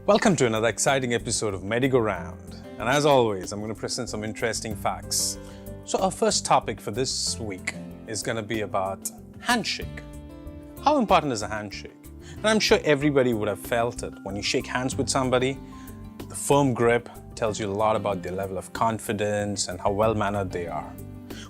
Welcome to another exciting episode of MEDIGO Round. And as always, I'm going to present some interesting facts. So our first topic for this week is going to be about handshake. How important is a handshake? And I'm sure everybody would have felt it. When you shake hands with somebody, the firm grip tells you a lot about their level of confidence and how well-mannered they are.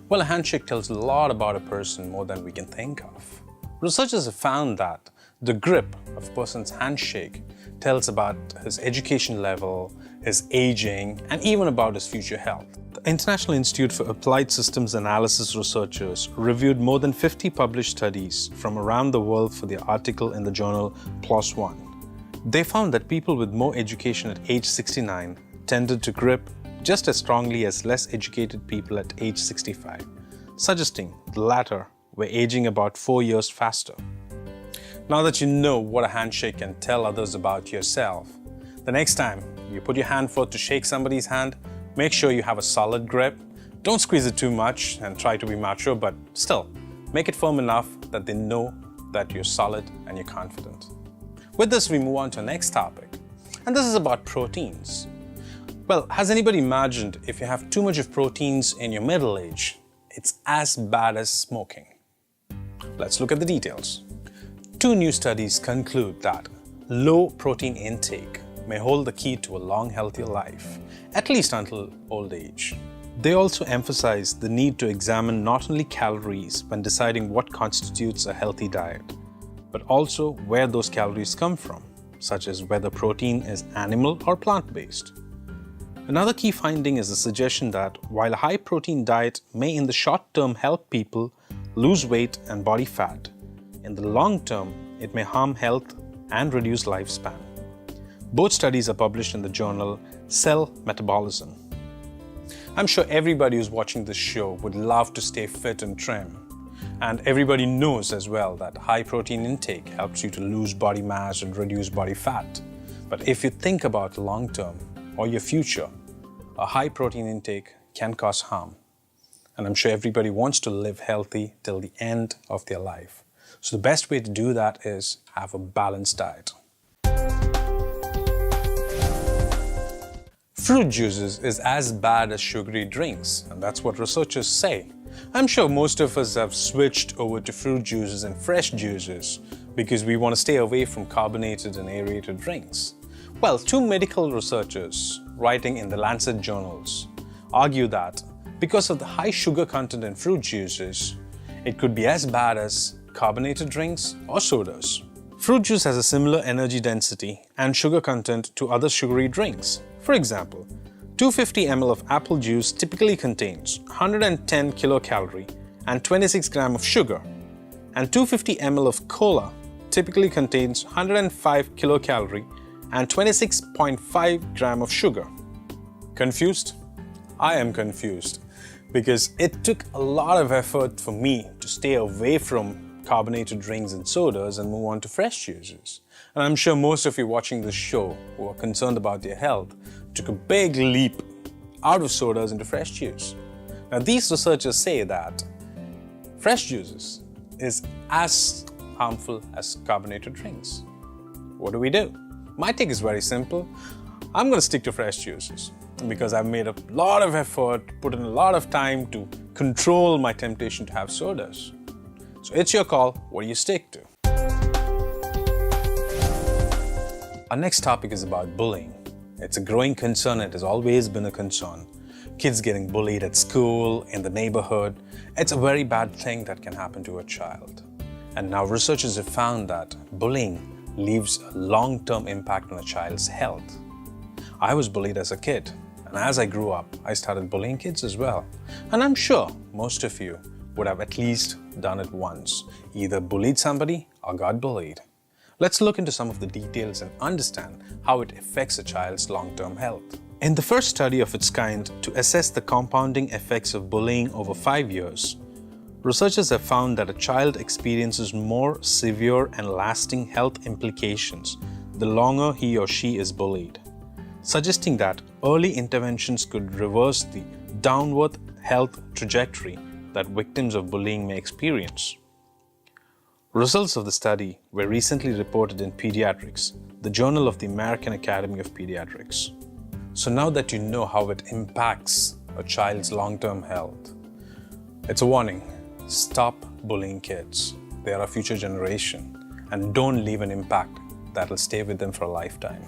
Well, a handshake tells a lot about a person more than we can think of. Researchers have found that the grip of a person's handshake tells about his education level, his aging, and even about his future health. The International Institute for Applied Systems Analysis researchers reviewed more than 50 published studies from around the world for their article in the journal PLOS ONE. They found that people with more education at age 69 tended to grip just as strongly as less educated people at age 65, suggesting the latter were aging about 4 years faster. Now that you know what a handshake can tell others about yourself, the next time you put your hand forth to shake somebody's hand, make sure you have a solid grip. Don't squeeze it too much and try to be macho, but still, make it firm enough that they know that you're solid and you're confident. With this, we move on to the next topic, and this is about proteins. Well, has anybody imagined if you have too much of proteins in your middle age, it's as bad as smoking? Let's look at the details. Two new studies conclude that low protein intake may hold the key to a long, healthier life, at least until old age. They also emphasize the need to examine not only calories when deciding what constitutes a healthy diet, but also where those calories come from, such as whether protein is animal or plant-based. Another key finding is the suggestion that while a high-protein diet may in the short term help people lose weight and body fat, in the long term, it may harm health and reduce lifespan. Both studies are published in the journal Cell Metabolism. I'm sure everybody who's watching this show would love to stay fit and trim. And everybody knows as well that high protein intake helps you to lose body mass and reduce body fat. But if you think about the long term or your future, a high protein intake can cause harm. And I'm sure everybody wants to live healthy till the end of their life. So the best way to do that is have a balanced diet. Fruit juices is as bad as sugary drinks, and that's what researchers say. I'm sure most of us have switched over to fruit juices and fresh juices because we want to stay away from carbonated and aerated drinks. Well, two medical researchers writing in the Lancet journals argue that because of the high sugar content in fruit juices, it could be as bad as carbonated drinks or sodas. Fruit juice has a similar energy density and sugar content to other sugary drinks. For example, 250 ml of apple juice typically contains 110 kilocalorie and 26 gram of sugar, and 250 ml of cola typically contains 105 kilocalorie and 26.5 gram of sugar. Confused? I am confused because it took a lot of effort for me to stay away from carbonated drinks and sodas and move on to fresh juices. And I'm sure most of you watching this show who are concerned about their health took a big leap out of sodas into fresh juice. Now these researchers say that fresh juices is as harmful as carbonated drinks. What do? My take is very simple. I'm going to stick to fresh juices because I've made a lot of effort, put in a lot of time to control my temptation to have sodas. So it's your call, what do you stick to? Our next topic is about bullying. It's a growing concern, it has always been a concern. Kids getting bullied at school, in the neighborhood, it's a very bad thing that can happen to a child. And now researchers have found that bullying leaves a long-term impact on a child's health. I was bullied as a kid, and as I grew up, I started bullying kids as well. And I'm sure most of you would have at least done it once, either bullied somebody or got bullied. Let's look into some of the details and understand how it affects a child's long-term health. In the first study of its kind to assess the compounding effects of bullying over 5 years, researchers have found that a child experiences more severe and lasting health implications the longer he or she is bullied, suggesting that early interventions could reverse the downward health trajectory that victims of bullying may experience. Results of the study were recently reported in Pediatrics, the Journal of the American Academy of Pediatrics. So now that you know how it impacts a child's long-term health, it's a warning. Stop bullying kids. They are our future generation, and don't leave an impact that will stay with them for a lifetime.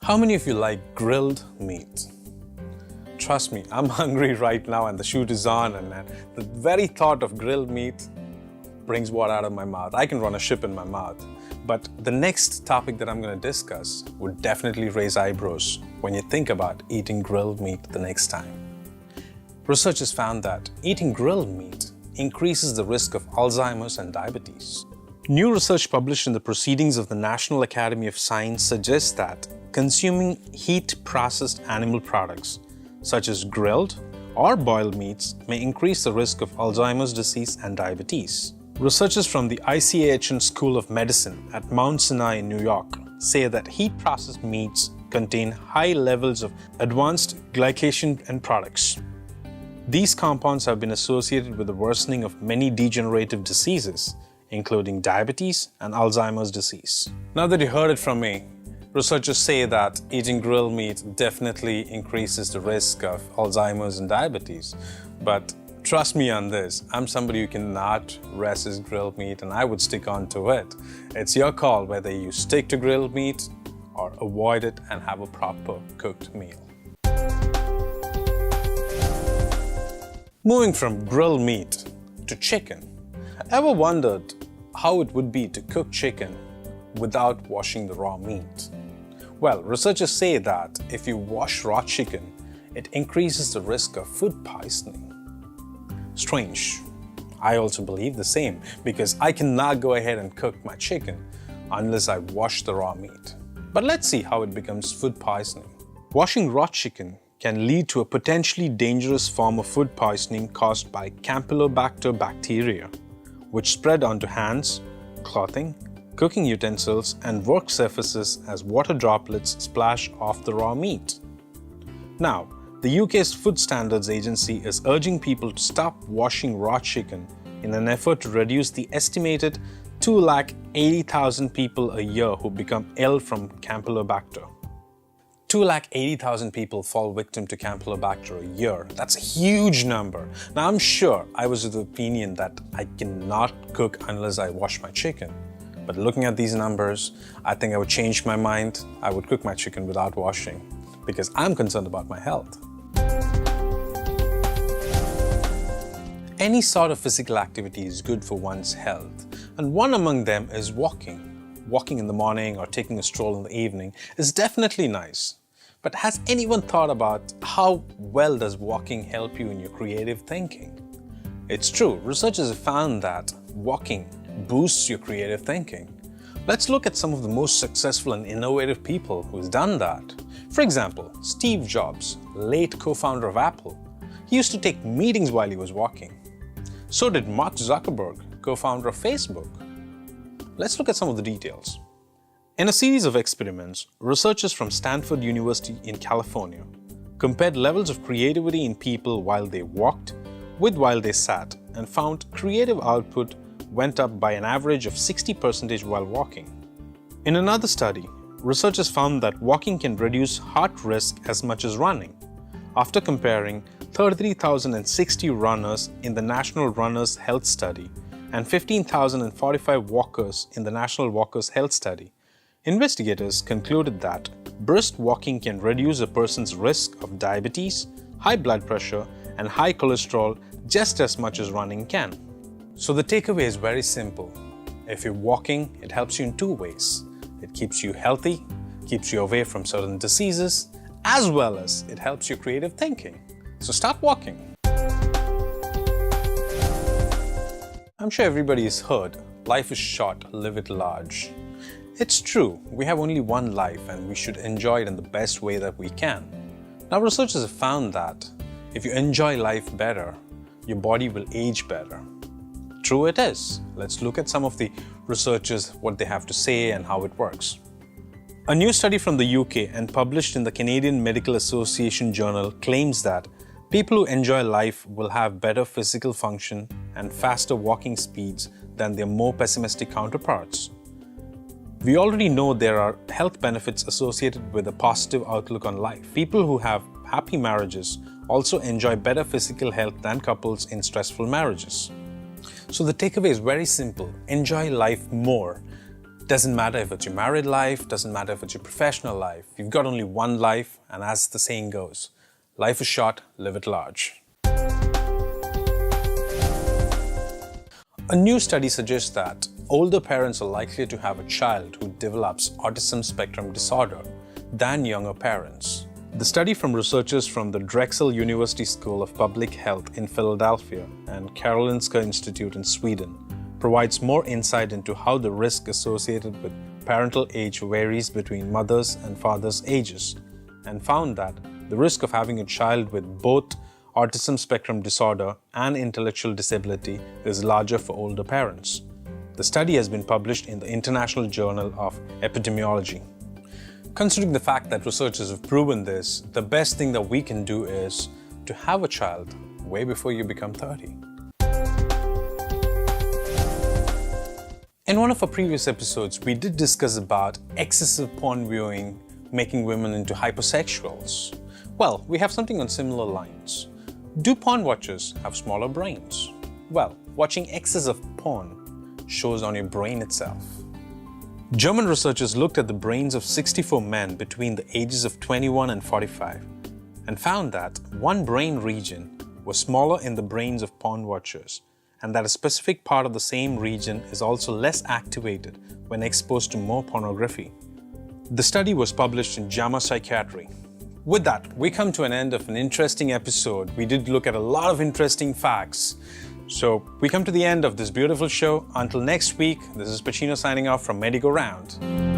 How many of you like grilled meat? Trust me, I'm hungry right now and the shoot is on, and the very thought of grilled meat brings water out of my mouth. I can run a ship in my mouth. But the next topic that I'm going to discuss would definitely raise eyebrows when you think about eating grilled meat the next time. Researchers found that eating grilled meat increases the risk of Alzheimer's and diabetes. New research published in the Proceedings of the National Academy of Science suggests that consuming heat-processed animal products, such as grilled or boiled meats, may increase the risk of Alzheimer's disease and diabetes. Researchers from the ICAHN School of Medicine at Mount Sinai in New York say that heat-processed meats contain high levels of advanced glycation end products. These compounds have been associated with the worsening of many degenerative diseases, including diabetes and Alzheimer's disease. Now that you heard it from me, researchers say that eating grilled meat definitely increases the risk of Alzheimer's and diabetes. But trust me on this, I'm somebody who cannot resist grilled meat and I would stick on to it. It's your call whether you stick to grilled meat or avoid it and have a proper cooked meal. Moving from grilled meat to chicken. Ever wondered how it would be to cook chicken without washing the raw meat? Well, researchers say that if you wash raw chicken, it increases the risk of food poisoning. Strange. I also believe the same because I cannot go ahead and cook my chicken unless I wash the raw meat. But let's see how it becomes food poisoning. Washing raw chicken can lead to a potentially dangerous form of food poisoning caused by Campylobacter bacteria, which spread onto hands, clothing, cooking utensils, and work surfaces as water droplets splash off the raw meat. Now, the UK's Food Standards Agency is urging people to stop washing raw chicken in an effort to reduce the estimated 280,000 people a year who become ill from Campylobacter. 280,000 people fall victim to Campylobacter a year. That's a huge number. Now, I'm sure I was of the opinion that I cannot cook unless I wash my chicken. But looking at these numbers, I think I would change my mind. I would cook my chicken without washing because I'm concerned about my health. Any sort of physical activity is good for one's health, and one among them is walking. Walking in the morning or taking a stroll in the evening is definitely nice. But has anyone thought about how well does walking help you in your creative thinking? It's true, researchers have found that walking boosts your creative thinking. Let's look at some of the most successful and innovative people who's done that. For example, Steve Jobs, late co-founder of Apple. He used to take meetings while he was walking. So did Mark Zuckerberg, co-founder of Facebook. Let's look at some of the details. In a series of experiments, researchers from Stanford University in California compared levels of creativity in people while they walked with while they sat and found creative output went up by an average of 60% while walking. In another study, researchers found that walking can reduce heart risk as much as running. After comparing 33,060 runners in the National Runners Health Study and 15,045 walkers in the National Walkers Health Study, investigators concluded that brisk walking can reduce a person's risk of diabetes, high blood pressure, and high cholesterol just as much as running can. So the takeaway is very simple. If you're walking, it helps you in two ways. It keeps you healthy, keeps you away from certain diseases, as well as it helps your creative thinking. So start walking. I'm sure everybody has heard, life is short, live it large. It's true, we have only one life and we should enjoy it in the best way that we can. Now, researchers have found that if you enjoy life better, your body will age better. True it is. Let's look at some of the researchers, what they have to say and how it works. A new study from the UK and published in the Canadian Medical Association journal claims that People who enjoy life will have better physical function and faster walking speeds than their more pessimistic counterparts. We already know there are health benefits associated with a positive outlook on life. People who have happy marriages also enjoy better physical health than couples in stressful marriages. So the takeaway is very simple. Enjoy life more. Doesn't matter if it's your married life, doesn't matter if it's your professional life. You've got only one life, and as the saying goes, life is short, live it large. A new study suggests that older parents are likely to have a child who develops autism spectrum disorder than younger parents. The study from researchers from the Drexel University School of Public Health in Philadelphia and Karolinska Institute in Sweden provides more insight into how the risk associated with parental age varies between mothers' and fathers' ages, and found that the risk of having a child with both autism spectrum disorder and intellectual disability is larger for older parents. The study has been published in the International Journal of Epidemiology. Considering the fact that researchers have proven this, the best thing that we can do is to have a child way before you become 30. In one of our previous episodes, we did discuss about excessive porn viewing making women into hypersexuals. Well, we have something on similar lines. Do porn watchers have smaller brains? Well, watching excessive porn shows on your brain itself. German researchers looked at the brains of 64 men between the ages of 21 and 45 and found that one brain region was smaller in the brains of porn watchers, and that a specific part of the same region is also less activated when exposed to more pornography. The study was published in JAMA Psychiatry. With that, we come to an end of an interesting episode. We did look at a lot of interesting facts. So we come to the end of this beautiful show. Until next week, this is Pachino signing off from MEDIGO Round.